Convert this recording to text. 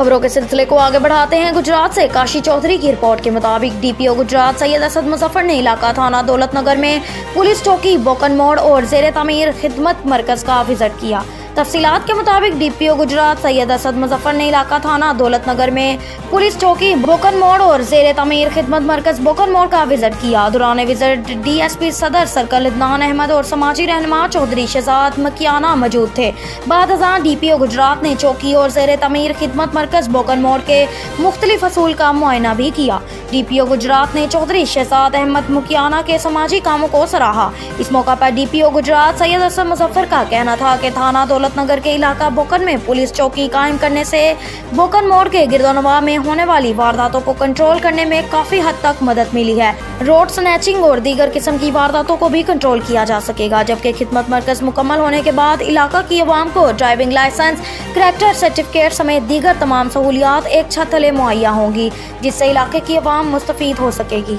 खबरों के सिलसिले को आगे बढ़ाते हैं। गुजरात से काशी चौधरी की रिपोर्ट के मुताबिक डीपीओ गुजरात सैयद असद मुजफ्फर ने इलाका थाना दौलतनगर में पुलिस चौकी बोकन मोड़ और जेर तामीर खिदमत मरकज का विजिट किया। तफसीलात के मुताबिक डीपीओ गुजरात सैयद असद मुजफ्फर ने इलाका थाना दौलतनगर में पुलिस चौकी बोकन मोड़ और जेर तामीर खिदमत मरकज बोकन मोड़ का विजिट किया। दौरान विजिट डीएसपी सदर सर्कल इदनान अहमद और समाजी रहनुमा चौधरी शहजाद मकियाना मौजूद थे। बाद अज़ां डीपीओ गुजरात ने चौकी और जेर तामीर खिदमत मरकज बोकन मोड़ के मुख्तलिफ असूल का मुआयना भी किया। डीपीओ गुजरात ने चौधरी शहजाद अहमद मुकियाना के समाजी कामों को सराहा। इस मौका पर डीपीओ गुजरात सैयद असद मुजफ्फर का कहना था कि थाना दौलतनगर के इलाका बोकन में पुलिस चौकी कायम करने से बोकन मोड़ के गिरदोनवा में होने वाली वारदातों को कंट्रोल करने में काफी हद तक मदद मिली है। रोड स्नैचिंग और दीगर किस्म की वारदातों को भी कंट्रोल किया जा सकेगा, जबकि खिदमत मरकज मुकम्मल होने के बाद इलाका की अवाम को ड्राइविंग लाइसेंस, करैक्टर सर्टिफिकेट समेत दीगर तमाम सहूलियात एक छत तले मुहैया होंगी, जिससे इलाके की अवाम मुस्तफीद हो सकेगी।